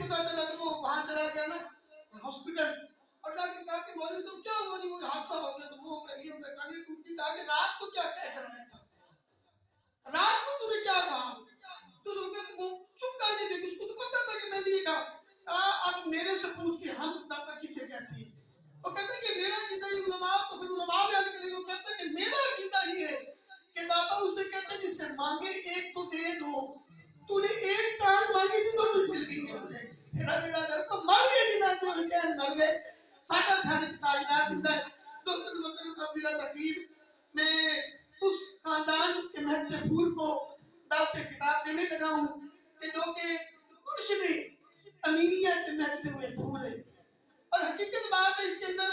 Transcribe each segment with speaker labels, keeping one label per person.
Speaker 1: پتا چلا کہ وہ وہاں چلا گیا نا ہاسپٹل، اور جا کے کہا کہ مولوی صاحب کیا ہوا؟ نہیں وہ حادثہ ہو گیا، تو وہ یہ ہو گیا، ٹانگیں ٹوٹ گئی۔ کہا کہ رات کو کیا کہہ کر آیا تھا، رات کو تم نے کیا کہا؟ تو وہ چپ کر نہیں تھی، اس کو تو پتا تھا کہ میں نے یہ کہا اب میرے سے پوچھ کے ہم داتا کسے کہتے ہیں؟ وہ کہتے ہیں کہ میرا عقیدہ یہ علماء، تو پھر علماء بیان کریں گے، وہ کہتے ہیں کہ میرا عقیدہ یہ ہے کہ داتا اسے کہتے ہیں جس سے مانگے ایک تو دے دو، تو نے ایک ٹانگ مانگی تھی تو مل گئی ہے مجھے، تیرا بیڑا گھر کو مر گئے تھی، میں تو کہن مر گئے ساڈا تھانے کی تعینات دیتا ہے۔ دوست المطلب کا بلا تقریر میں اس خاندان کے مہد پھول کو دعوت خطاب دینے لگا ہوں کہ جو کہ کچھ بھی امینیہ کے مہدے ہوئے پھول ہے، اور حقیقت بات ہے اس کے اندر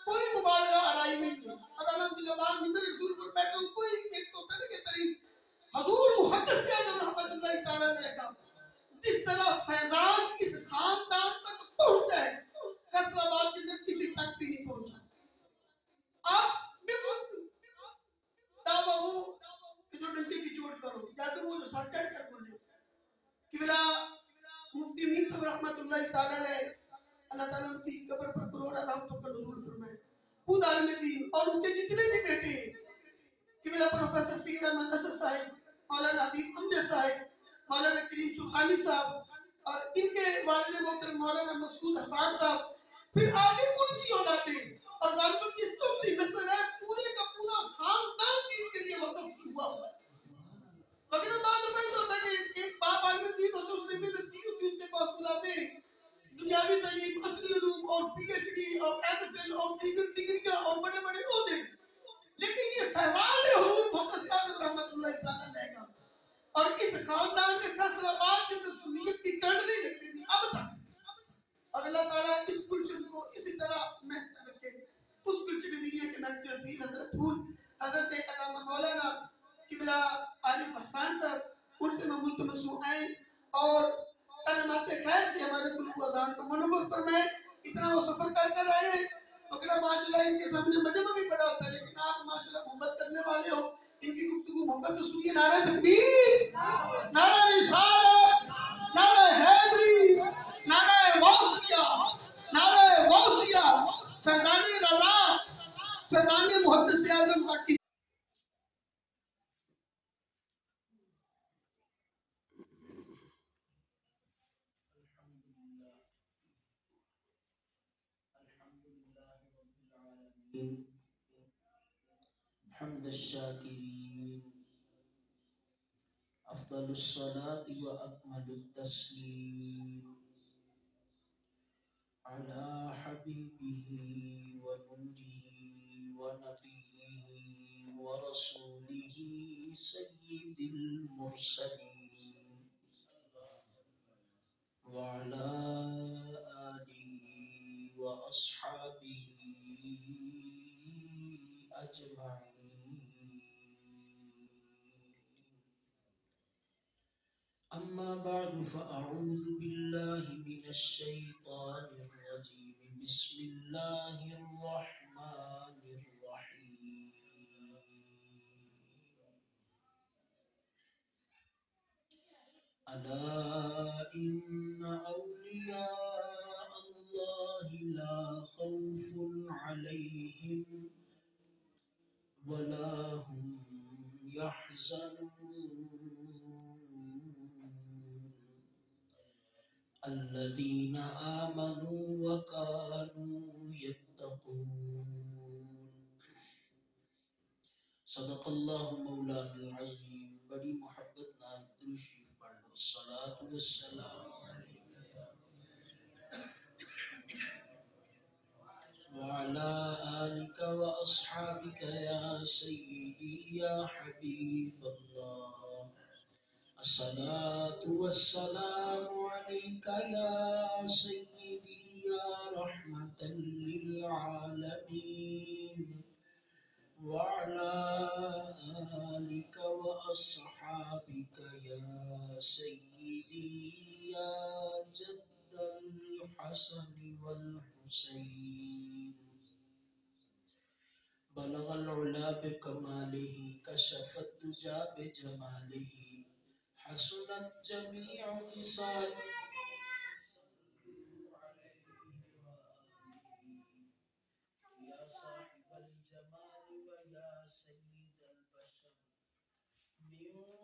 Speaker 1: کوئی مبالغہ آرائی نہیں ہے۔ اور الحمدللہ بعد ممبر رسول پر بیٹھے ہوں، کوئی ایک تو طرح کے طریق حضور محدث کے اعظم رحمت اللہ تعالیٰ علیہ کا جس طرح فیضان اس خاندان تک پہنچا ہے، فیصلہ آباد کے اندر کسی تک بھی نہیں پہنچا۔ آپ بالکل دعویٰ ہو کہ جو ڈنڈی کی چوٹ پر ہو، یا تو وہ جو سر چڑھ کر بولے کہ بلا مفتی میر صاحب رحمت اللہ تعالیٰ علیہ، اللہ تعالیٰ ان کی قبر پر کروڑ رحمتوں کا نزول فرمائے، خود عالم دین اور ان کے جتنے بھی بیٹے ہیں کہ میرا پروفیسر سید احمد اسد صاحب، مولانا حبیب امجد صاحب، مولانا کریم سلطانی صاحب، اور ان کے والد محترم مولانا مسعود حسان صاحب، پھر آگے ان کی اولادیں، اور غالباً یہ چوتھی نسل ہے، پورے کا پورا خاندان دین کے لیے وقف ہوا ہوا ہے۔ مگر بعد میں یہ ہوتا ہے کہ ایک باپ عالم دین ہوتا ہے، اس نے محنت کی ہوتی ہے، اس کے پاس اولادیں دنیاوی تعلیم، اصلی علوم اور پی ایچ ڈی اور ایم فل اور دیگر ڈگریاں اور بڑے بڑے عہدے، لیکن یہ فیضان ہے حضور محمد صلی اللہ علیہ رحمۃ اللہ تعالیٰ علیہ کا، اور اس خاندان کے فیصل آباد کے اندر سنیت کی کرڑ نہیں لگتی تھی اب تک، اور اللہ تعالیٰ اس گلشن کو اسی طرح مہکتا رکھے۔ اس گلشن میں نہیں ہے کہ میں پیر حضرت پھول حضرت علامہ مولانا قبلہ عارف حسان صاحب، ان سے میں ملتمس آئے اور کلمات خیر سے ہمارے قلوب و اذان کو منور فرمائے۔ اتنا وہ سفر کر کر آئے، مگر ماشاءاللہ ان کے سامنے مجمع بھی بڑا ہوتا ہے، لیکن آپ ماشاءاللہ محبت کرنے والے ہو، ان کی گفتگو محبت سے سنیے۔ نعرہ تکبیر، نعرہ رسالت، نعرہ حیدری، نعرہ غوثیہ، نعرہ غوثیہ، فیضان رضا، فیضان محدث اعظم پاکستان۔
Speaker 2: حمد الشاكرين، أفضل الصلاة وأكمل التسليم على حبيبه ونوره ونبيه ورسوله سيد المرسلين وعلى آله وأصحابه أجمعين. أما بعد فأعوذ بالله من الشيطان الرجيم. بسم الله الرحمن الرحيم. ألا إن أولياء الله لا خوف عليهم ولا هم يحزنون الذين آمنوا وكانوا يتقون. صدق الله مولانا العظيم. بڑی محبت نال درود شریف پڑھ لو. الصلاۃ والسلام وعلى آلك وأصحابك يا سيدي يا حبيب الله. الصلاة والسلام عليك يا سيدي يا رحمة للعالمين وعلى آلك وأصحابك يا سيدي يا جد الحسن والحسين. بلغ العلا بكماله كشف الدجى بجماله حسنت جميع خصاله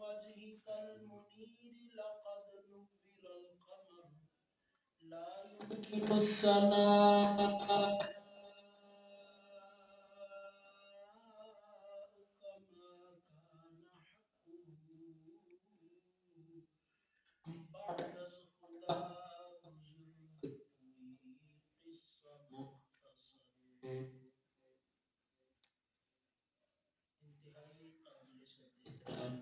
Speaker 2: وجهك المنير لقد نور القمر لا يمكن الثناء كما كان حقه بعد الهدى بزرگ قصة مختصر انتہائی قابل احترام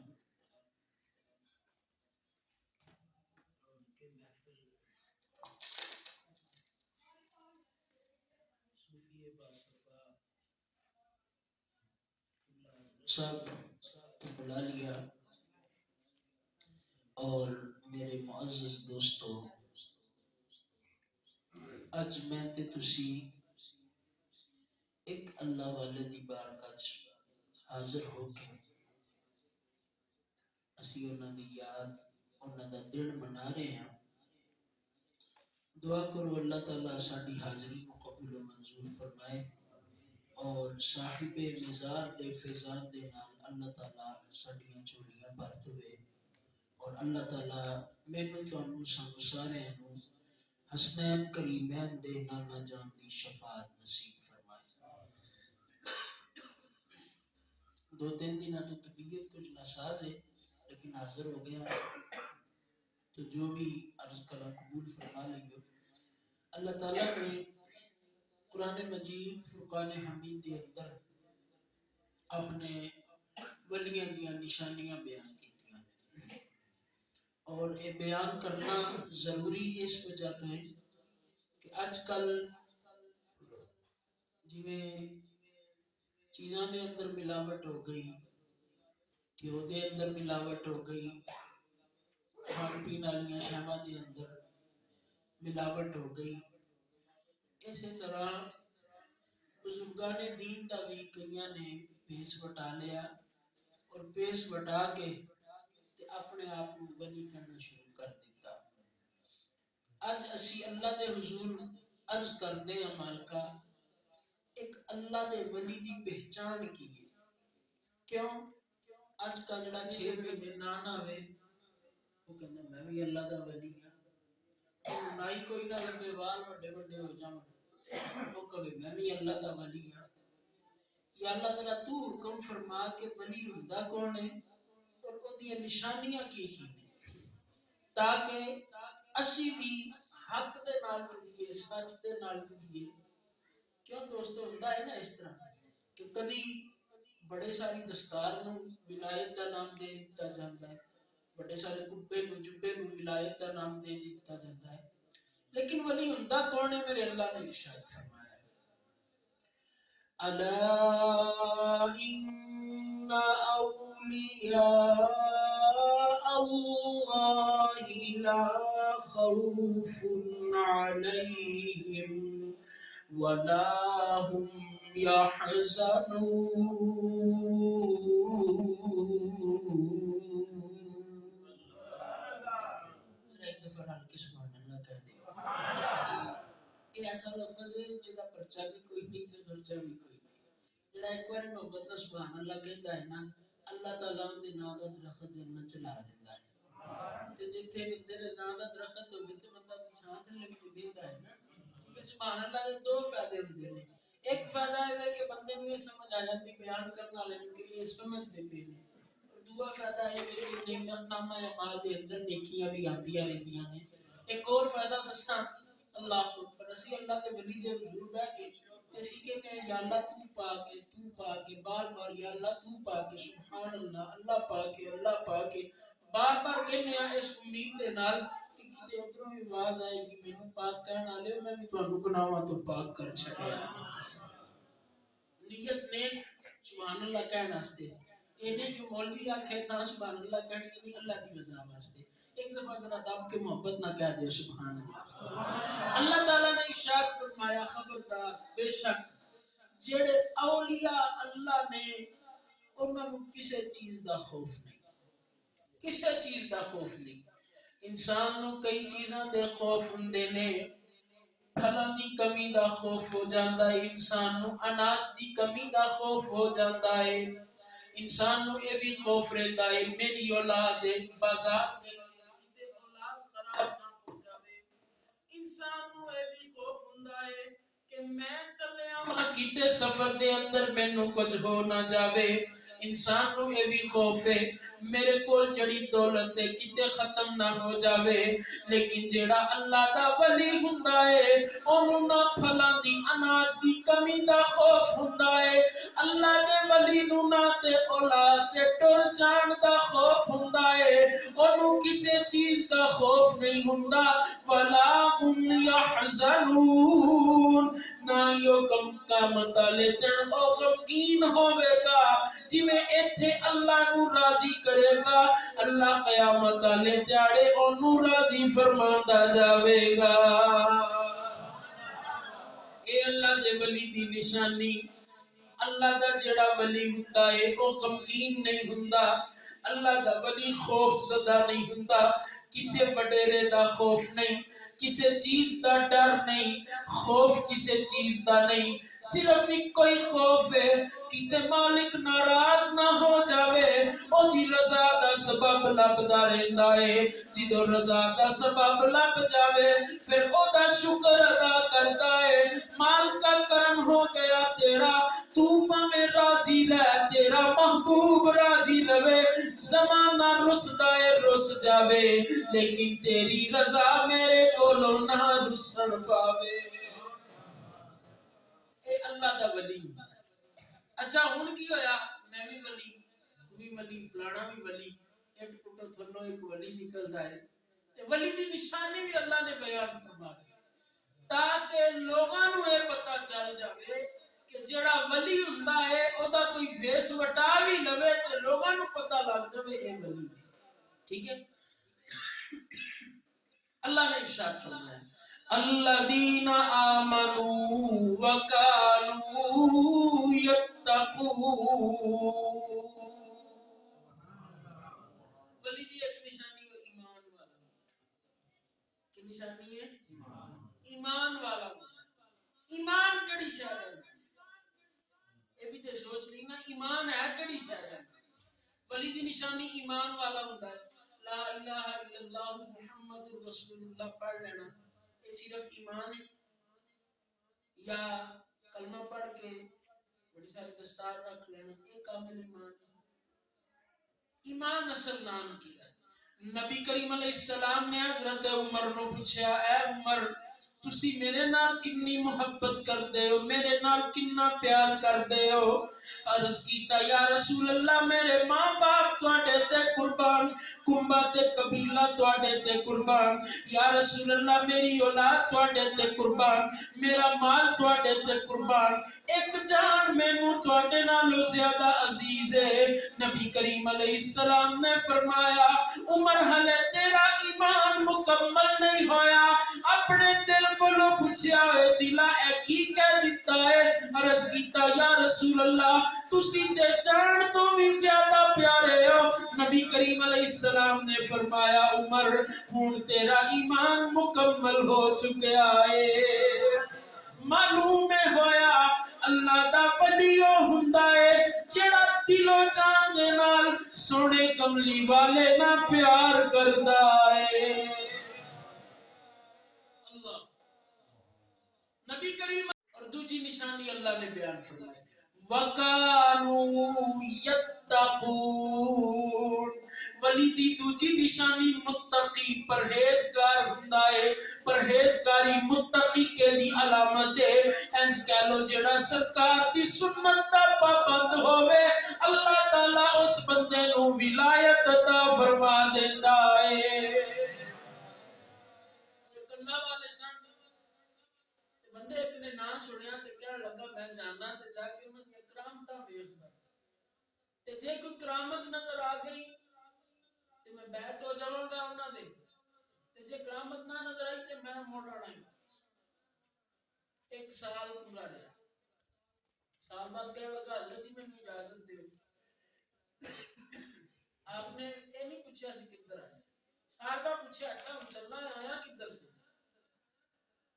Speaker 2: کے محفل صوفی باصفا صاحب بلا لیا اور میرے معزز دوستو اج میں تے تسی ایک اللہ والے دی بارگاہ حاضر ہو کے اسی انہاں دی یاد انہاں دا دن منا رہے ہیں دعا کرو اللہ تعالیٰ ساری حاضری کو قبول و منظور فرمائے اور صاحب مزار دے فیضان دے نال اللہ تعالیٰ ساڈیاں چولیاں بھر دے اور اللہ تعالیٰ مینوں تانوں سانوں سارے نوں حسنین کریمین دے نانا جان دی شفاعت نصیب فرمائے. دو تین دن تو طبیعت کچھ ناساز ہے لیکن حاضر ہو گیا تو جو بھی عرض کرا قبول فرما لئیو. اللہ تعالیٰ نے قرآن مجید فرقان حمید کے اندر اپنے ولیاں دیا نشانیاں بیان کی اور یہ بیان کرنا ضروری اس وجہ تو ہے کہ آج کل جویں چیزاں دے اندر ملاوٹ ہو گئی گھیو دے اندر ملاوٹ ہو گئی کھان پین والیاں شیواں دے اندر ملاوٹ ہو گئی اسی طرح بزرگان دین کا بھی کئیاں نے پیس وٹا لیا اور پیس وٹا کے اپنے آپ کو ولی کرنا شروع کر دیتا. اج اسی اللہ دے حضور عرض کردے ہیں مالکا ایک اللہ دے ولی دی پہچان کی ہے. کیوں اج کا جڑا 6 مہینے نانا ہوئے وہ کہنا میں بھی اللہ دا ولی ہوں نائی کوئی نہ لگے وال بڑے بڑے ہو جاؤں وہ کہے میں بھی اللہ دا ولی ہوں. یا اللہ ذرا تو حکم فرما کہ ولی ہوندا کون ہے اور وہ دی نشانیاں کی ہیں تاکہ اسی بھی حق دے نال ملیے سچ دے نال ملیے. کیوں دوستو ہوندا ہے نا اس طرح کہ کبھی بڑے ساری دستار نو ولایت دا نام دے دتا جاندا ہے بڑے سارے کبے نو جبے نو ولایت دا نام دے دتا جاندا ہے لیکن ولی ہوندا کون ہے میرے اللہ نے ارشاد فرمایا الا ان اولیاء اللہ لا خوف علیہم ولا هم يحزنون. ایک دفعہ ڈال کے سبحان اللہ کہہ دے. یہ ایسا لفظ ہے جہاں پرچہ بھی کوئی نہیں تو خرچہ بھی کوئی نہیں. جڑا ایک بار محبت کا سبحان اللہ کہتا ہے نا اللہ تعالیٰ ان کے نام کا درخت جنت چلا دیتا ہے. تو جتنے بندے نے نام کا درخت ہوگی تو بندہ چھان تھلے بھی دیتا ہے نا. سبحان اللہ کے 2 فائدے ہوتے ہیں. ایک فائدہ ہے کہ بندے کو یہ سمجھ آ جاتی بیان کرنے والے کے لیے سمجھتے پے ہیں. دوسرا فائدہ ہے کہ نعمت نامہ اعمال دے اندر نیکیاں بھی آندیاں رہندیاں نے. ایک اور فائدہ دساں اللہ اکبر اسی اللہ کے ولی دے حضور بیٹھ کے اسی کہنے ہیں یا اللہ تو پاک بار بار یا اللہ تو پاک سبحان اللہ پاک بار بار کہنے ہیں اس امید دے نال کہ کتے ادھروں بھی آواز آئے گی مینوں پاک کہنا لے میں بھی تانوں گناہاں تو پاک کر چھڈیا. نیت نیک سبحان اللہ کہنا واسطے یہ نہیں کہ مولوی آکھے تا سبحان اللہ کہنی نہیں اللہ کی رضا واسطے. ایک زبان ذرا دب کے محبت نہ کہہ دے سبحان اللہ. اللہ تعالیٰ نے ارشاد فرمایا خبردار بے شک جڑے اولیاء اللہ نے انہاں نوں کسے چیز دا خوف نہیں کسے چیز دا خوف نہیں. انسان نوں کئی چیزاں دے خوف ہوندے نے. پھلاں دی کمی دا خوف ہو جاندا ہے انسان نوں اناج دی کمی دا خوف ہو جاندا ہے انسان نو اے بھی خوف رہتا ہے میری اولاد بازار دے کتے اولاد خراب نہ ہو جاوے انسان نو اے بھی خوف ہوندا ہے کہ میں چلیا ہاں کتے سفر دے اندر مینوں کچھ ہو نہ جاوے انسان نو اے بھی خوف ہے میرے کول جڑی دولت ہے کتے ختم نہ ہو جاوے لیکن جیڑا اللہ دا ولی ہوندا ہے اونوں نہ پھلاں دی اناج دی کمی دا خوف ہوندا ہے اللہ دے ولی نو نہ تے اولاد دے ٹر جان دا خوف ہوندا ہے اونوں کسے چیز دا خوف نہیں ہوندا ولا هم يحزنون نہ یو کم قیامت والے دن او غمگین ہوے گا جویں ایتھے اللہ نو راضی کرے گا اللہ قیامت والے دیاڑے اونوں راضی فرماندا جاوے گا اے اللہ دے ولی دی نشانی اللہ دا جڑا ولی ہوندا ہے او غمگین نہیں ہوندا اللہ دا ولی خوف زدہ نہیں ہوندا کسے وڈیرے دا خوف نہیں کسے چیز دا ڈر نہیں خوف کسے چیز دا نہیں صرف ایک کوئی خوف ہے کہ مالک ناراض نہ ہو جاوے او دی رضا دا سبب لبدا رہندا ہے جدو رضا دا سبب لب جاوے پھر او دا شکر ادا کردا ہے مالکا کرم ہو گیا تیرا تو میں راضی رہ تیرا محبوب راضی رہے زمانہ رسدا ہے رس جاوے لیکن تیری رضا میرے کولوں نہ رسن پاوے اے اللہ دا ولی اچھا ہن کی ہویا میں بھی ولی تو بھی ولی فلانا بھی ولی ایک ٹوٹو تھلو ایک ولی نکلدا ہے تے ولی دی نشانی بھی اللہ نے بیان فرما دی تاکہ لوگاں نوں یہ پتہ چل جاوے کہ جڑا ولی ہوندا ہے او دا کوئی بھیس وٹا بھی لوے تے لوگاں نوں پتہ لگ جاوے اے ولی ہے ٹھیک ہے اللہ نے ارشاد فرمایا الذین آمنوا وکانوا یتقون ولی دی ایک نشانی وہ ایمان والا کی نشانی ہے ایمان والا ایمان کڑی شے ہے اے بھی تے سوچ لی نا ایمان ہے کڑی شے ہے ولی دی نشانی ایمان والا ہوندا ہے لا الہ الا اللہ محمد رسول اللہ پڑھ لینا یہ صرف ایمان ہے یا کلمہ پڑھ کے بڑی ساری دستار رکھ لینا یہ کامل ایمان ہے ایمان اصل نام کی ہے نبی کریم علیہ السلام نے حضرت عمر نو پوچھا اے عمر تسی میرے نال کنی محبت کردے ہو میرے نال کنا پیار کردے ہو عرض کیتا یا رسول اللہ میرے ماں باپ تواڈے تے قربان کنبا تے قبیلہ تواڈے تے قربان یا رسول اللہ میری اولاد تواڈے تے قربان میرا مال تواڈے تے قربان ایک جان مینوں تواڈے نالوں زیادہ عزیز ہے نبی کریم علیہ السلام نے فرمایا عمر ہلے تیرا ایمان مکمل نہیں ہویا اپنے دل کو لو پوچھیا ہوئے دلا اے کی کہہ دیتا ہے عرض کیتا یا رسول اللہ تسی تے جان تو بھی زیادہ پیارے ہو نبی کریم علیہ السلام نے فرمایا عمر ہن تیرا ایمان مکمل ہو چکا ہے معلوم میں ہویا اللہ دا ولیو ہوندا ہے جڑا دل و جان دے نال سونے کملی والے نا پیار کردا ہے اللہ نبی کریم اور دوسری نشانی اللہ نے بیان فرمائی وَقَانُوا يَتَّقُونَ ولی دی دوسری نشانی متقی پرہیزگار ہوندا ہے پرہیزگاری متقی کے دی علامت ہے انج کہہ لو جڑا سرکار دی سنت دا پابند ہوے اللہ تعالی اس بندے نو ولایت عطا فرما دیندا ہے اللہ والے سن بندے اتنے نہ سنیا تے کہنے لگا میں جاننا تے جا کے انہاں دی کرامتاں ویکھدا تے جے کوئی کرامت نظر آ گئی تے میں بیعت ہو جاواں گا انہاں دے تے جے کرامت نہ نظر آئی تے میں موڑ آنا ہی ایک سال پورا رہا سال بعد کہنے لگا حضرت جی میں اجازت دے آپ نے یہ نہیں پوچھا سی کدھر آیا سال بعد پوچھا اچھا چلنا آیا کدھر سے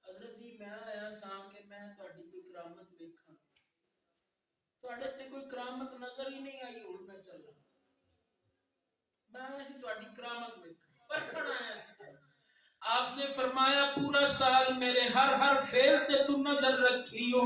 Speaker 2: حضرت جی میں آیا سام کہ میں تہاڈی کوئی کرامت ویکھاں تواڈے تے کوئی کرامت نظر ہی نہیں آئی ہن میں چلا میں آیا سی تواڈی کرامت ویکھن پرکھن آیا سی آپ نے فرمایا پورا سال میرے ہر ہر فعل تے تو نظر رکھی ہو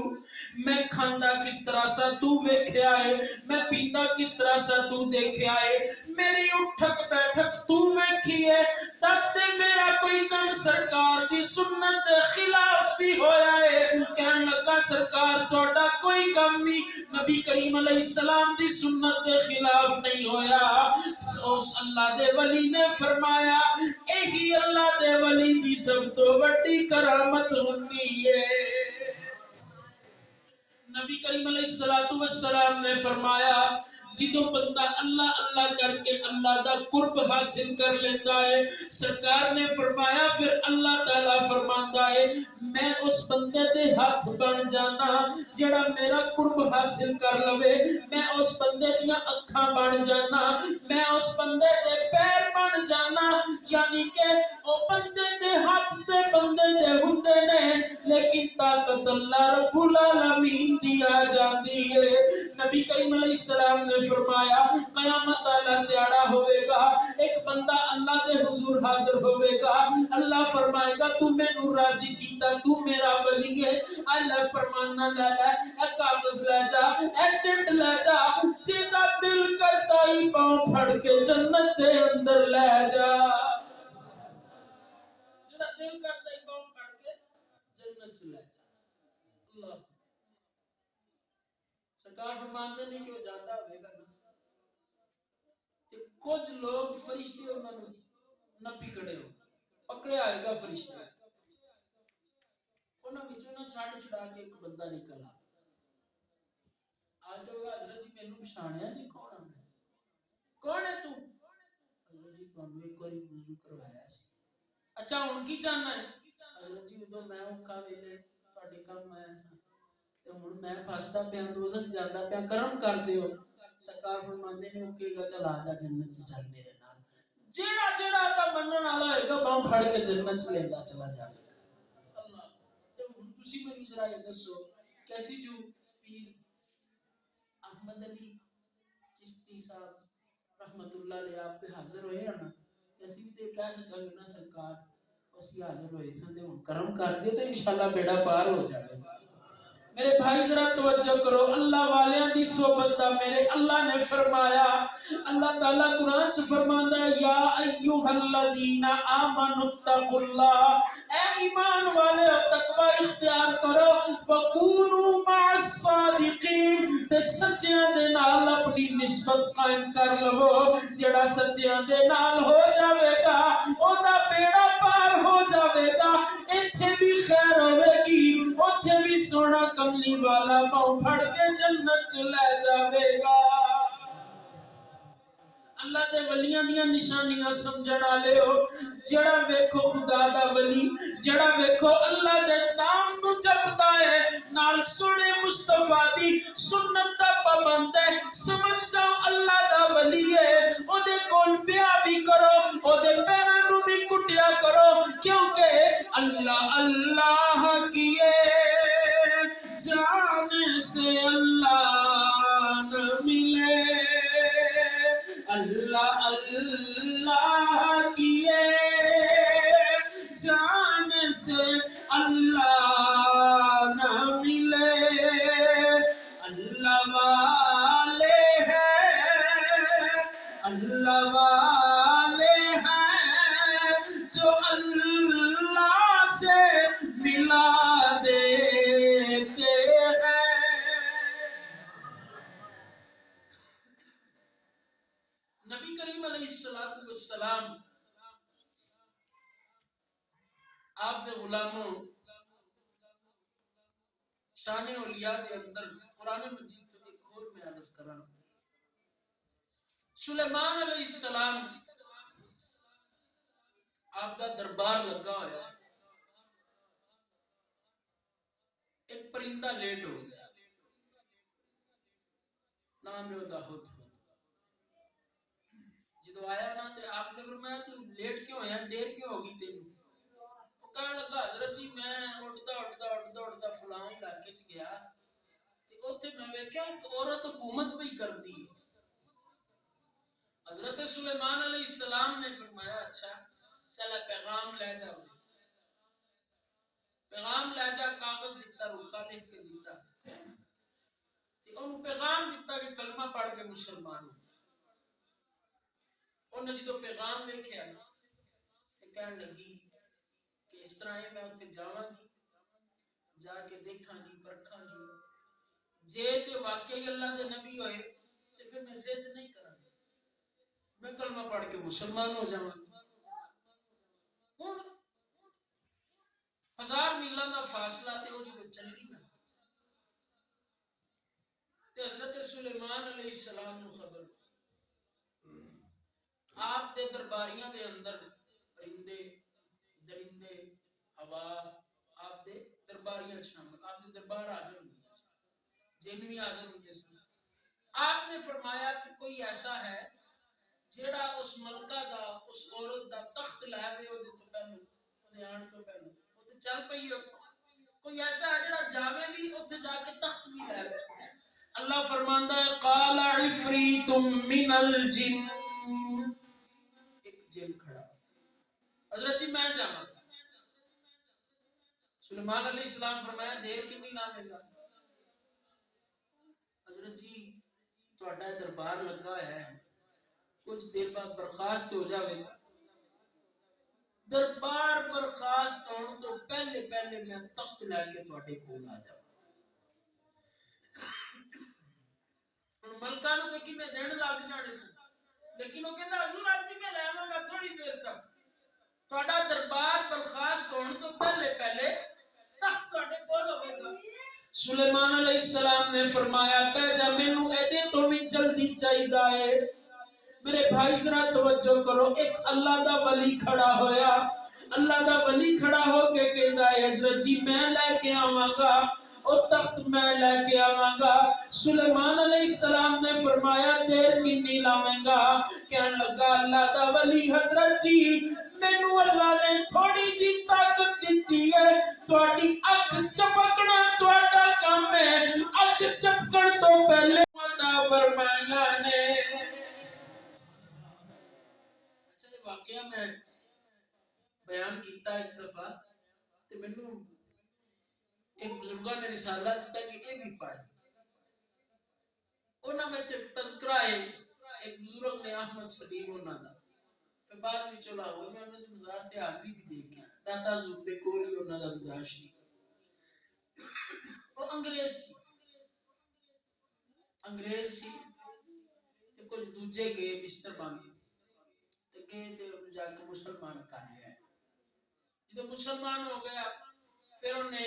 Speaker 2: میں کھاندا کس طرح سا تو ویکھیا ہے میں پیندا کس طرح سا تو دیکھیا ہے میری اٹھک بیٹھک تو ویکھی ہے دس تے میرا کوئی کم سرکار دی سنت دے خلاف بھی ہویا ہے کہن لگا سرکار تہاڈا کوئی کم نہیں نبی کریم علیہ السلام دی سنت دے خلاف نہیں ہویا اس اللہ دے ولی نے فرمایا یہی اللہ دے ولی دی سب تو بڑی کرامت ہوندی ہے نبی کریم علیہ السلام نے فرمایا جدوں بندہ اللہ اللہ کر کے اللہ دا قرب حاصل کر لیتا ہے سرکار نے فرمایا پھر اللہ تعالیٰ فرماندا ہے میں اس بندے دے ہاتھ بن جانا جڑا میرا قرب حاصل کر لوے میں اس بندے دیاں اکھاں بن جانا میں اس بندے دے پیر بن جانا یعنی کہ او بندے دے ہاتھ تے بندے دے ہوندے نے لیکن طاقت اللہ رب العالمین دی آ جاندی ہے نبی کریم علیہ السلام نے فرمایا قیامت والا دیہڑا ہوئے گا ایک بندہ اللہ دے حضور حاضر ہوئے گا اللہ فرمائے گا تو میں نور راضی کیتا تو میرا ولی ہے اللہ فرمانا لے لے اے کاغذ لے جا اے چٹ لے جا جیتا دل کرتا ہی پاؤں پھڑ کے جنت دے اندر لے جا جیتا دل کرتا ہی پاؤں پھڑ کے جنت لے جا اللہ سرکار فرماتے نہیں کہ وہ جاتا ہوئے گا کچھ لوگ فرشتے انہوں نے نہ پکڑے ہو پکڑے آئے گا فرشتے انہوں نے چھاڑ چھڑا کے ایک بندہ نکلا آج تو حضرت جی میں پچھاڑیا جی کون ہے تو حضرت جی تمہیں ایک بار وضو کروایا سی اچھا ہن کی چاہنا ہے حضرت جی ادو میں اوکھا ویلے تہاڈے کم آیا سا تے ہن میں پھسدا پیا دوزخ جاندا پیا کرم کر دیو سرکار فرماندے نے اوکے گا چل آ جا جنت چ چل میرے نال جیڑا جیڑا دا منن والا ہوئے گا باں پھڑ کے جنت چ لیندا چلا جائے گا اللہ تے ہن تسی مینوں ذرا یہ دسو کیسی جو پیر احمد علی چشتی صاحب رحمت اللہ علیہ آپ پہ حاضر ہوئے ہیں نا کیسی تے کہہ سکا گے نا سرکار اسی حاضر ہوئے سن دے ہن کرم کر دے تے انشاءاللہ بیڑا پار ہو جائے گا میرے بھائی ذرا توجہ کرو اللہ والیاں دی صحبت دا میرے اللہ نے فرمایا اللہ تعالیٰ قرآن چ فرماندا ہے یا ایھا الذین آمنوا اتقوا اللہ اے ایمان والے تقوی اختیار کرو وکونوا مع الصادقین تے سچیاں دے نال اپنی نسبت قائم کر لو جڑا سچیاں دے نال ہو جاوے گا او دا بیڑا پار ہو جاوے گا ایتھے بھی خیر ہوے گی اوتھے بھی سونا کملی والا پاؤں پھڑ کے جنت چ لے جاوے گا اللہ دے ولیاں دیاں نشانیاں سمجھن والے ہو جڑا ویکھو خدا دا ولی جڑا ویکھو اللہ دے نام نو جپدا ہے نال سونے مصطفیٰ دی سنت دا پابند ہے سمجھ جاؤ اللہ دا ولی ہے او دے کول پیا بھی کرو او دے پیراں نو بھی کٹیا کرو کیونکہ اللہ اللہ کیے جان سے اللہ نہ ملے اللہ اللہ کیے جان سے اللہ نہ ملے اللہ والے ہیں اللہ والے ہیں جو اللہ سے ملا دیتے ہیں نبی کریم علیہ السلام آپ دے غلاموں شان اولیاء دے اندر قرآن مجید تو ایک اور میں عرض کراں سلیمان علیہ السلام آپ دا دربار لگا ہویا ایک پرندہ لیٹ ہو گیا نام ہے دا ہد جدو آیا نا تے آپ نے فرمایا تو لیٹ کیوں ہویا دیر کیوں ہوگی تینوں وہ کہنے لگا حضرت جی میں اڑتا فلاں علاقے چ گیا تے اوتھے میں ویکھیا ایک عورت حکومت پہ کرتی ہے. حضرت سلیمان علیہ السلام نے فرمایا اچھا چلا پیغام لے جاؤ. پیغام لے جا, کاغذ دیتا, روکا لکھ کے دیتا, انہوں پیغام دیتا کہ کلمہ پڑھ کے مسلمان ہو. انہوں نے جدو پیغام لکھیا تے کہنے لگی کہ اس طرح میں اتنے جاواں گی, جا کے دیکھاں گی, پرکھاں گی, جے تے واقعی اللہ دے نبی ہوئے تے پھر میں ضد نہیں کراں, میں کلمہ پڑھ کے مسلمان ہو جاواں. ہن 1000 میلاں دا فاصلہ تے وہ جو چلی نا تے حضرت سلیمان علیہ السلام نو خبر, آپ دے درباریاں دے اندر پرندے درندے ہوا آپ دے درباریاں شامل, آپ دے دربار حاضر ہوئے, جن بھی حاضر ہوئے سن. آپ نے فرمایا کہ کوئی ایسا ہے جیڑا اس ملکہ دا اس عورت دا تخت لے وے او دے تو پہلو اودے آن تو پہلو او تے چل پئی ہے. کوئی ایسا ہے جیڑا جاوے بھی اوتھے جا کے تخت بھی لے وے. اللہ فرماندا ہے قال عفریت من الجن, ایک جن کھڑا, حضرت جی میں جاواں. سلیمان علیہ السلام فرمایا دیر کتنی لاوے گا؟ حضرت جی تہاڈا دربار لگا ہے, کچھ دیر بعد برخاست ہو جاوے گا. دربار برخاست ہون تو پہلے پہلے میں تخت لے کے تہاڈے کول آ جاواں. ملکہ نو تے کنے دن لگ جانے سن, لیکن وہ کہندا حضور اج میں لے آواں گا تھوڑی دیر تک. تہاڈا دربار برخاست ہون تو پہلے پہلے تخت تہاڈے کول ہوے گا. سلیمان علیہ السلام نے فرمایا پہ جا, مینوں ایدے تو بھی جلدی چاہیدا ہے. میرے بھائی ذرا توجہ کرو, ایک اللہ دا ولی کھڑا ہویا, اللہ دا ولی کھڑا ہو کے کہندا ہے حضرت جی میں لے کے آواں گا, او تخت میں لے کے آواں گا. سلیمان علیہ السلام نے فرمایا دیر کنی لاویں گا؟ کہنے لگا اللہ دا ولی حضرت جی مینوں اللہ نے تھوڑی جی طاقت دتی ہے, تہاڈی اکھ چپکنا تہاڈا کام ہے, اکھ چپکن تو پہلے عطا فرمایا نے. اچھا یہ واقعہ میں بیان کیتا ایک دفعہ تے مینوں ایک بزرگاں نے رسالہ دیتا کہ یہ بھی پڑھ. انہاں وچ ایک تذکرہ ہے ایک بزرگ نے احمد سلیم انہاں دا, پھر بعد وچ لاہور میں انہاں دی مزار تے حاضری بھی دیکھیا, داتا زور دے کول ہی انہاں دا مزار سی. وہ انگریز سی تے کچھ دوجے گئے بستر بن تے گئے تے انہوں جا کے مسلمان کر لیا. جب مسلمان ہو گیا پھر انہوں نے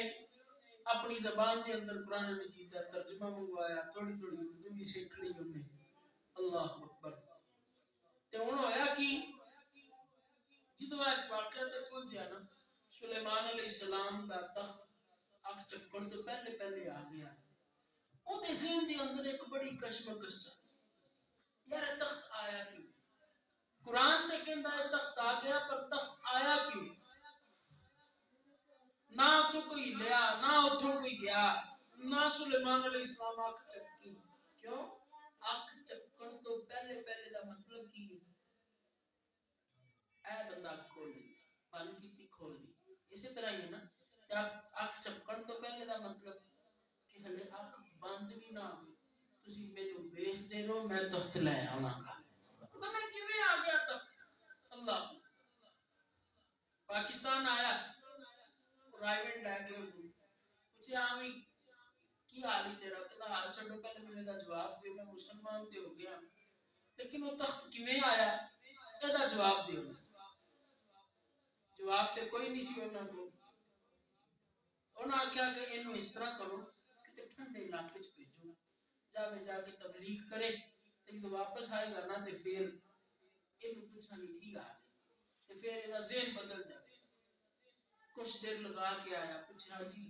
Speaker 2: اپنی زبان کے اندر قرآن مجید کا ترجمہ منگوایا, تھوڑی تھوڑی اردو بھی سیکھ لی انہوں نے. اللہ اکبر. تے ہن ہویا کی جدوں اس واقعہ تے پہنچیا نا, سلیمان علیہ السلام دا تخت اک چکن تو پہلے پہلے آ گیا. او دے ذہن دے اندر ایک بڑی کشمکش چل, یار تخت آیا کیوں؟ قرآن تے کہندا ہے تخت آ گیا, پر تخت آیا کیوں؟ نہ اتھوں کوئی لیا نہ اتھوں کوئی گیا, نہ سلیمان علیہ السلام اکھ چکی. کیوں؟ اکھ چکن تو پہلے پہلے دا مطلب کی ہے؟ اے بندہ کھول دی, بند کیتی کھول دی. اسی طرح ہی ہے نا کہ اکھ چکن تو پہلے دا مطلب کہ ہلے اکھ بند بھی نہ ہوئی, تسی مینوں ویکھ دے رہو میں تخت لے آواں گا. پتہ کیویں آ گیا تخت؟ اللہ پاکستان آیا پرائیویٹ لے کے پوچھے آویں کی حال ہی تیرا, کہتا حال چھڈو پہلے میرے دا جواب دیو, میں مسلمان تے ہو گیا, لیکن وہ تخت کیویں آیا ادا جواب دیو. جواب تے کوئی نہیں سی انہاں کو. انہاں آکھیا کہ اینوں اس طرح کرو کہ ٹھنڈے علاقے وچ بھیجو, جاوے جا کے تبلیغ کرے تے جب واپس آئے گا نا تے پھر اینوں پوچھاں گے کی حال ہے, تے پھر ایدا ذہن بدل جائے. کچھ دیر لگا کے آیا, پوچھا جی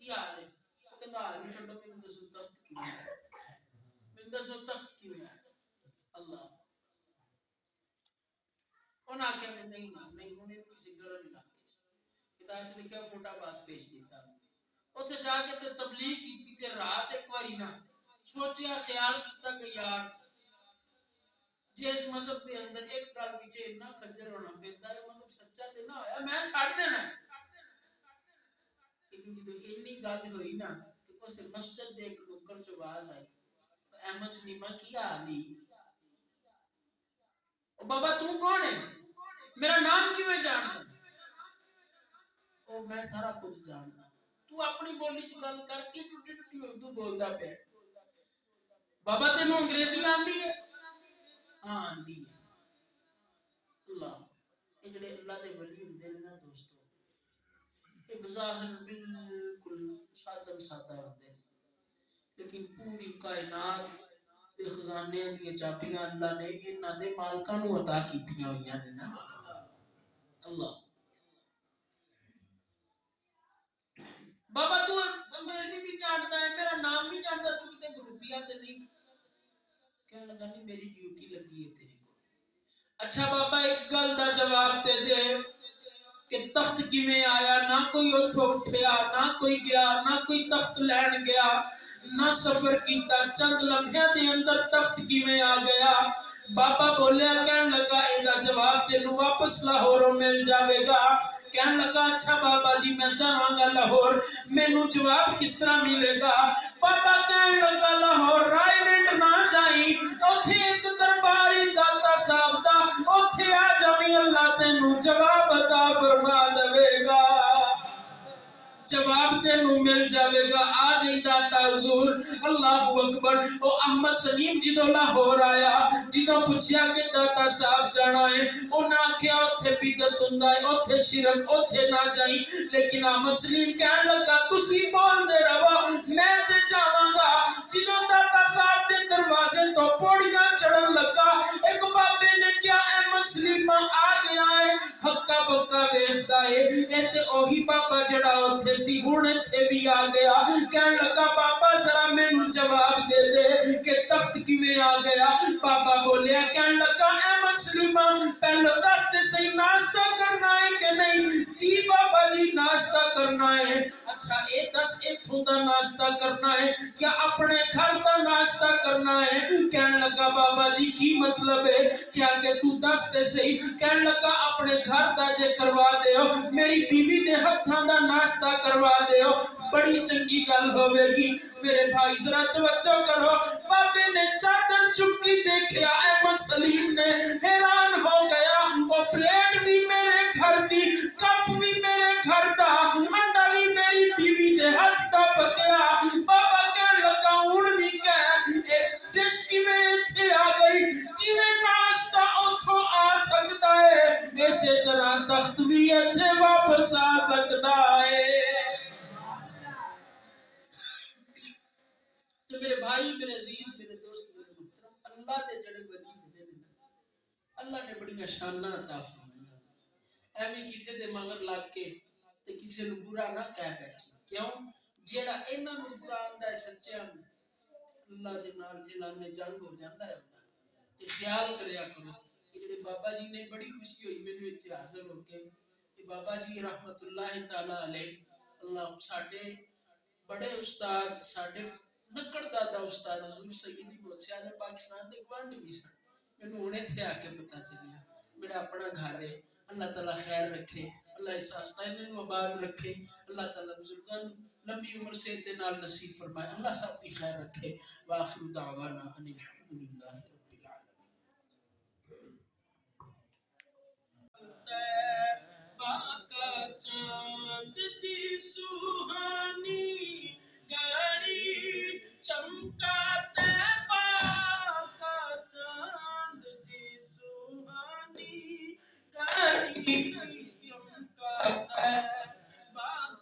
Speaker 2: کی حال ہے؟ وہ کہتا حال نہیں چھڈو, مینوں دسو تخت کیویں آیا, مینوں دسو تخت کیویں آیا. اللہ انہاں آکھیا کہ نہیں نہیں ہن کسی گرم علاقے سے, کتاب وچ لکھیا فوٹا پاس بھیج دیتا. اتنے جا کے تے تبلیغ کی تے رات ایک باری نہ سوچیا خیال کیتا کہ یار جس مذہب کے اندر ایک گل پیچھے اتنا کھجر ہونا پہنتا ہے مطلب سچا تے نہ ہویا میں چھڑ دینا لیکن جب اتنی گل ہوئی نا تو اس مسجد دے ایک نکر چ آواز آئی احمد سلیمہ کی حالی بابا تو کون ہے میرا نام کیوں ہے جانتا او میں سارا کچھ جانتا تو اپنی بولی چ گل کر کے ٹوٹی ٹوٹی اردو بولدا پیا بابا تینوں انگریزی آندی ہے ہاں آندی ہے اللہ یہ جڑے اللہ دے ولی ہوندے نے نا دوستو یہ بظاہر بالکل سادہ سادہ ہوندے لیکن پوری کائنات دے خزانے دی چابیاں اللہ نے انہاں دے مالکاں نو عطا کیتیاں ہویاں نے نا اللہ بابا تو انگریزی بھی جانتا ہے میرا نام بھی جانتا تو کتے گروپیا تے نہیں کہنے لگا نہیں میری ڈیوٹی لگی ہے تیرے کو اچھا بابا ایک گل دا جواب تے دے کہ تخت کیویں آیا نہ کوئی اتھوں اٹھیا نہ کوئی گیا نہ کوئی تخت لین گیا نہ سفر کیتا چند لمحے دے اندر تخت کیویں آ گیا بابا بولیا کہنے لگا اے دا جواب تینوں واپس لاہوروں مل جاوے گا کہنے لگا اچھا بابا جی میں جاواں گا لاہور مینوں جواب کس طرح ملے گا بابا کہنے لگا لاہور رائلینڈ نہ جائیں اوتھے ایک درباری داتا صاحب دا اوتھے آ جاویں اللہ تینوں جواب عطا فرما دے گا جواب تینوں مل جاوے گا آ جائیں داتا حضور اللہ اکبر او احمد سلیم جدو لاہور آیا جدو پوچھیا کہ داتا صاحب جانا ہے انہاں کیا اتھے بدعت ہوندا ہے اتھے شرک اتھے نہ جائیں لیکن احمد سلیم کہنے لگا تسی بول دے رہو میں تے جاواں گا جدو داتا صاحب دے دروازے تو پوڑیاں چڑھن لگا ایک بابے نے کیا احمد سلیم آ گیا ہے ہکا بکا ویکھدا ہے اے تے اوہی بابا جڑا اتھے سی ہن ایتھے بھی آ گیا کہنے لگا بابا ذرا مینوں جواب دے دے کہ تخت کیویں آ گیا بابا بولیا کہنے لگا احمد سلیمہ پہلو دس تے صحیح ناشتہ کرنا ہے کہ نہیں جی بابا جی ناشتہ کرنا ہے اچھا اے دس ایتھوں دا ناشتہ کرنا ہے یا اپنے گھر دا ناشتہ کرنا ہے کہنے لگا بابا جی کی مطلب ہے کیا کہ تو دس تے صحیح کہنے لگا اپنے گھر دا جے کروا دیو میری بیوی دے ہتھاں دا ناشتہ کروا دیو بڑی چنگی گل ہوے گی میرے بھائی ذرا توجہ کرو بابے نے چادر چکی دیکھیا احمد سلیم نے حیران ہو گیا وہ پلیٹ بھی میرے گھر دی کپ بھی میرے گھر دا انڈا بھی میری بیوی دے ہاتھ دا پکیا بابا کہنے لگا ہن بھی کہہ اے ڈش کیویں ایتھے آ گئی جویں ناشتہ اتھوں آ سکتا ہے اسی طرح تخت بھی ایتھے واپس آ سکتا ہے تو میرے بھائی میرے عزیز میرے دوست میرے محترم اللہ دے جڑے ولی ہوندے نے اللہ نے بڑی شاناں عطا فرمائیاں ایویں کسے دے مگر لگ کے تے کسے نوں برا نہ کہہ بیٹھی کیوں جیڑا انہاں نوں برا آندا ہے سچیاں نوں اللہ دے نال اعلان جنگ ہو جاندا ہے تے خیال کریا کرو کہ جڑے بابا جی نے بڑی خوشی ہوئی مینوں اتنے حاضر ہو کے کہ بابا جی رحمت اللہ تعالی علیہ اللہ ساڈے بڑے استاد ساڈے نکڑ دادا استاد حضور سیدی موسیٰ نے پاکستان دے گوانڈ بھی سن مینوں ہن ایتھے آ کے پتہ چلیا میرا اپنا گھر ہے اللہ تعالی خیر رکھے اللہ اس آستانے نوں آباد رکھے اللہ تعالی بزرگاں لمبی عمر سے تے نال نصیب فرمائے اللہ سب کی خیر رکھے واخر دعوانا ان الحمدللہ رب العالمین کا چاند جی سوہانی گاڑی چمکاتے کا چاند جی سوہانی گاڑی چمکاتا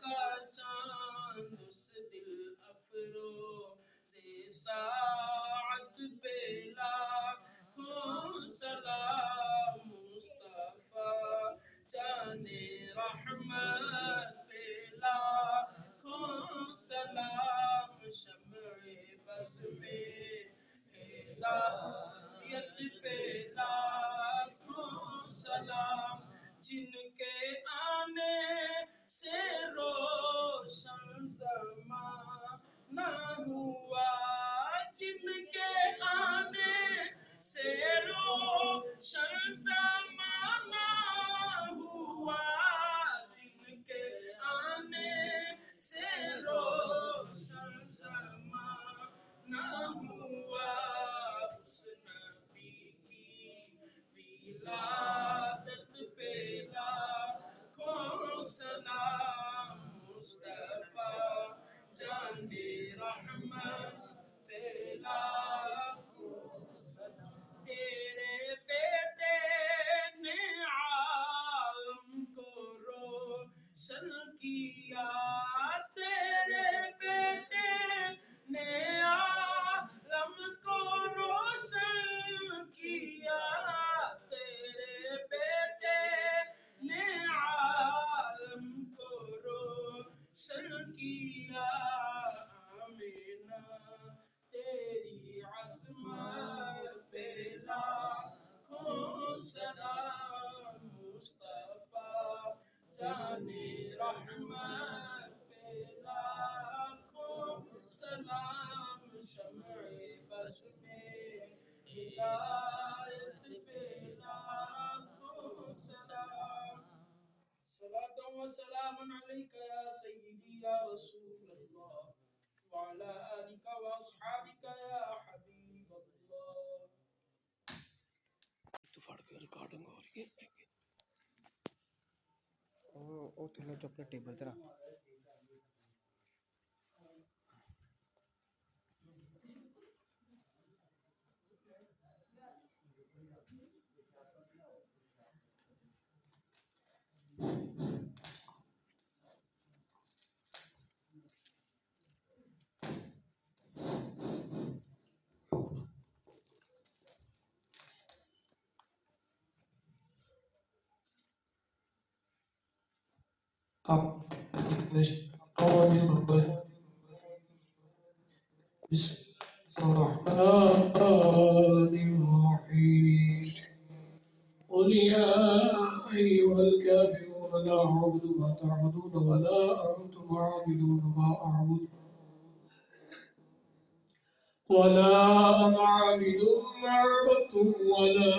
Speaker 2: کا چاند اس دل افرو سے ساعت پہ لاکھوں سلام مصطفیٰ جانے رحمت پہ لاکھوں سلام شمع بز میں ہدایت پہ لاکھوں سلام جن کے آنے سے روشن ہدایت پہ لاکھوں سلام صلاۃ و سلام علیک یا سیدی یا رسول اللہ وعلی آلک و اصحابک یا حبیب اللہ. تو پڑھ کے ریکارڈنگ ہو رہی ہے.
Speaker 3: او تھلے چک کے ٹیبل تے رکھ.
Speaker 2: بسم الله الرحمن الرحيم قل يا أيها الكافرون لا أعبد ما تعبدون ولا أنتم عابدون ما أعبد ولا أنا عابد ما عبدتم ولا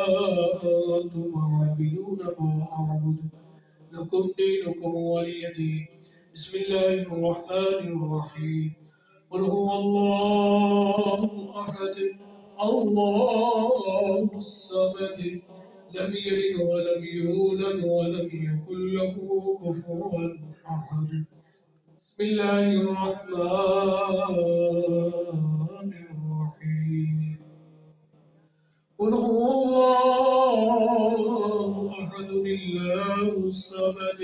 Speaker 2: أنتم عابدون ما أعبد لكم دينكم ولي دين. بسم الله الرحمن الرحيم قل هو الله أحد الله الصمد لم يلد ولم يولد ولم يكن له كفوا أحد. بسم الله الرحمن الرحيم قل هو الله أحد الله الصمد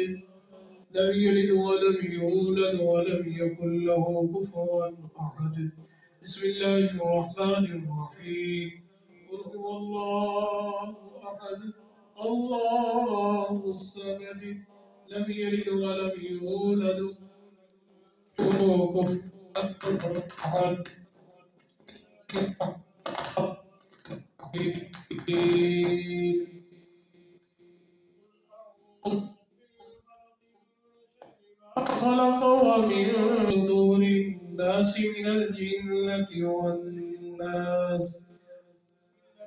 Speaker 2: لم يلد ولم يولد ولم يكن له كفوا أحد. بسم الله الرحمن الرحيم قل هو الله أحد الله الصمد لم يلد ولم يولد ولم يكن له كفوا أحد. خلق ومن صدور الناس من الجنة والناس.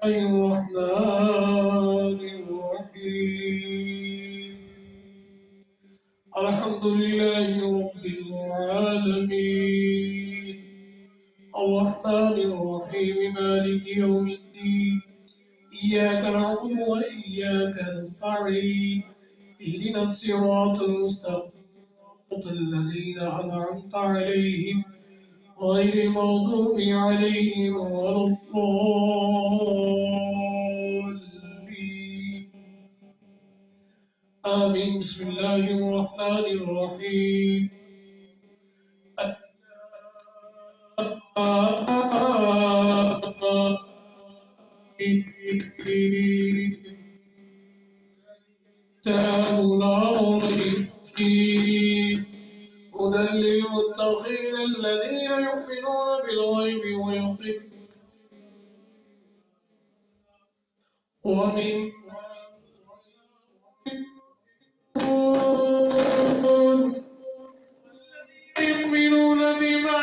Speaker 2: الرحمن الرحيم الحمد لله رب العالمين الرحمن الرحيم مالك يوم الدين إياك نعبد وإياك نستعين اهدنا الصراط المستقيم الذين أنعمت عليهم غير المغضوب عليهم ولا الضالين آمين. بسم الله الرحمن الرحيم كتاب لا ريب فيه هدى للمتقين الذين يؤمنون بالغيب ويقيمون ومن يؤمنون بما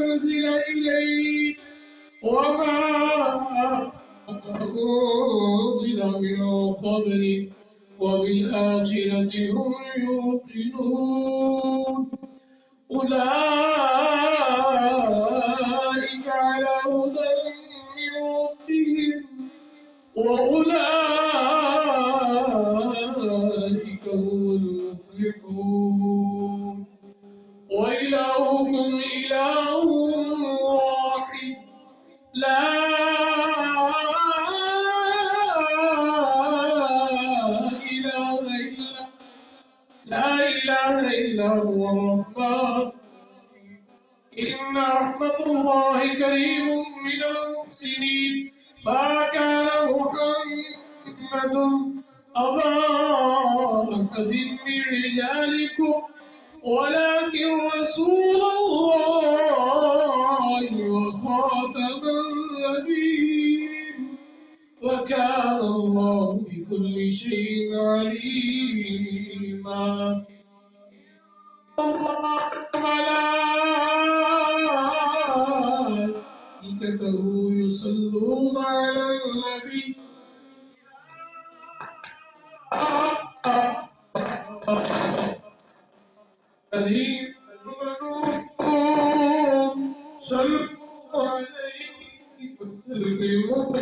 Speaker 2: أنزل إليك وما أنزل من قبلك وبالآخرة هم يوقنون أولئك على هدى من ربهم وأولئك هم المفلحون. وإلهكم إله واحد لا إله إلا هو الرحمن. إن رحمة الله قريب من المحسنين. ما كان محمد أبا أحد من رجالكم ولكن رسول الله وخاتم النبيين وكان الله بكل شيء عليما. وملائكته يصلون على النبي الذين آمنوا صلوا عليه وسلموا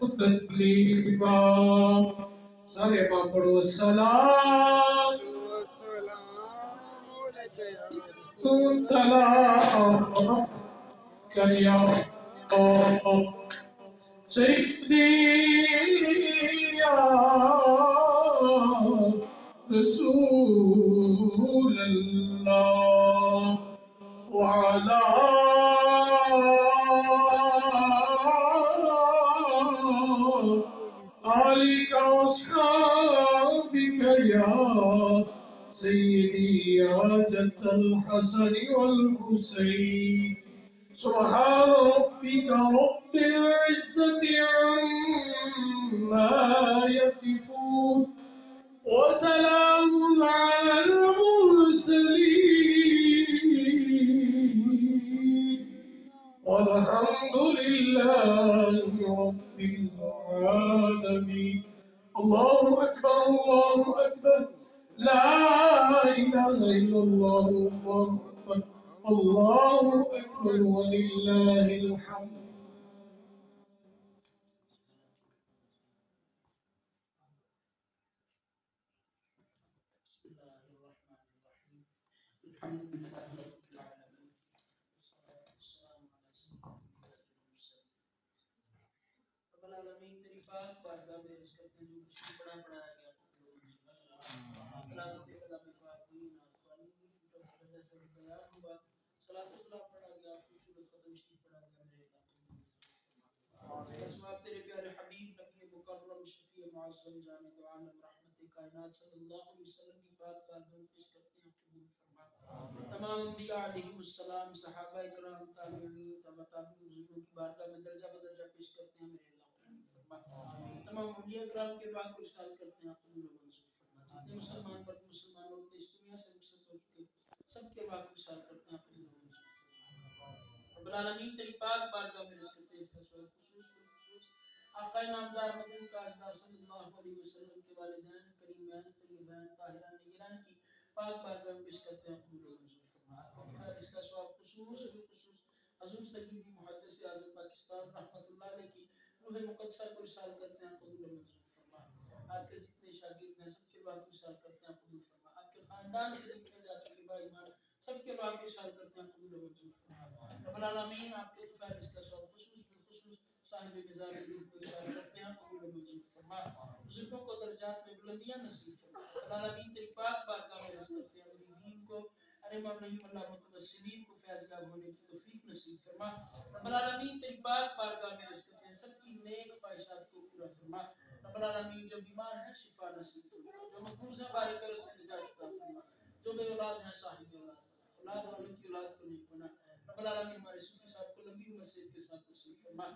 Speaker 2: تسليما سارے باپ پڑھو الصلاۃ
Speaker 3: والسلام عليك يا
Speaker 2: والسلام يا سيدي يا رسول الله وعلى آلك وأصحابك يا سيدي يا جد الحسن والحسين سبحان ربك رب العزة عما يصفون وسلام على المرسلين والحمد لله رب العالمين الله أكبر الله أكبر لا إله إلا الله الله أكبر الله أكبر ولله الحمد بسم الله الرحمن الرحيم الحمد لله رب العالمين والصلاة والسلام على سيدنا المرسلين رب العالمین تیری پاک بارگاہ میں اس کرتے ہیں جو کچھ بھی پڑھایا گیا تلاوت کلام پاک ہوئی نافرمانی ہوئی ٹوٹا پھوٹا جیسا بھی بیان ہوا صلاۃ و سلام پڑھا گیا خوبصورت ختم شریف پڑھا گیا میرے اللہ اس کا ثواب تیرے پیارے حبیب نبی مکرم شفیع معظم جامع دو عالم رحمت کائنات صلی اللہ علیہ وسلم کی پاک بارگاہ میں پیش کرتے ہیں قبول فرما تمام انبیاء علیہم السلام صحابہ کرام تابعین تبع تابعین بزرگوں کی بارگاہ میں درجہ بدرجہ پیش کرتے ہیں میرے اللہ قبول فرما تمام اولیاء کرام کے پاک کو ارسال کرتے ہیں قبول و منظور فرما جتنے مسلمان مرد مسلمان عورتیں اس دنیا سے رخصت ہو چکے سب کے پاک کو ارسال کرتے ہیں قبول و منظور فرما رب العالمین تیری پاک بارگاہ میں رزق دے اس کا سوال خصوص بالخصوص آقا نامدار مدنی تاجدار صلی اللہ علیہ وسلم کے والدین کریمین طیبین طاہرین نگران کی پاک بارگاہ میں پیش کرتے ہیں قبول و منظور فرما آپ کا خیر اس کا سوال خصوص بالخصوص حضور سیدی محدث اعظم پاکستان رحمۃ اللہ علیہ کی روح مقدسہ کو ارسال کرتے ہیں قبول و منظور فرما آپ کے جتنے شاگرد ہیں سب کے پاک کو ارسال کرتے ہیں قبول فرما آپ کے خاندان سے جتنے جا چکے بھائی ایمان سب کے پاک کو ارسال کرتے ہیں قبول و منظور فرما رب العالمین آپ کے خیر اس کا سوال خصوص بالخصوص صاحب مزاج الروح کو ارسال کرتے ہیں قبول و منظور فرما بزرگوں کو درجات میں بلندیاں نصیب فرما رب العالمین تیری پاک بارگاہ میں رزق کرتے ہیں میری دین کو ارے مولانا اللہ متوسلین کو فیض یاب ہونے کی توفیق نصیب فرما رب العالمین تیری پاک بارگاہ میں رزق کرتے ہیں سب کی نیک خواہشات کو پورا فرما رب العالمین جو بیمار ہیں شفا نصیب فرما جو مقروض ہیں بارک کر سے نجات عطا فرما جو بے اولاد ہیں صاحب اولاد اولاد والوں کی اولاد کو نیک بنا رب العالمین ہمارے صوفی صاحب کو لمبی عمر سے کے ساتھ نصیب فرما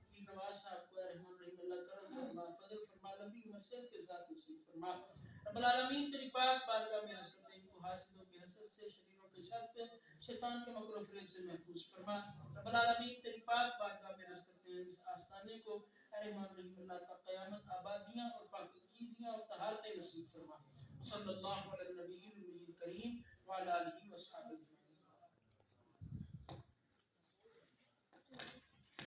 Speaker 2: پیر نواز صاحب کو رحمان رحیم اللہ کرم فرما فضل فرما لمبی عمر سے کے ساتھ نصیب فرما رب العالمین تیری پاک بارگاہ میں رزق کرتے ہیں کو حاسدوں کی حسد سے شریروں کے شر سے شیطان کے مکر و فریب سے محفوظ فرما رب العالمین تیری پاک بارگاہ میں رزق کرتے ہیں اس آستانے کو رحمان رحیم اللہ کا قیامت آبادیاں اور پاکیزیاں اور طہارتیں نصیب فرما صلی اللہ علیہ نبی الکریم وعلی آلہ وصحبہ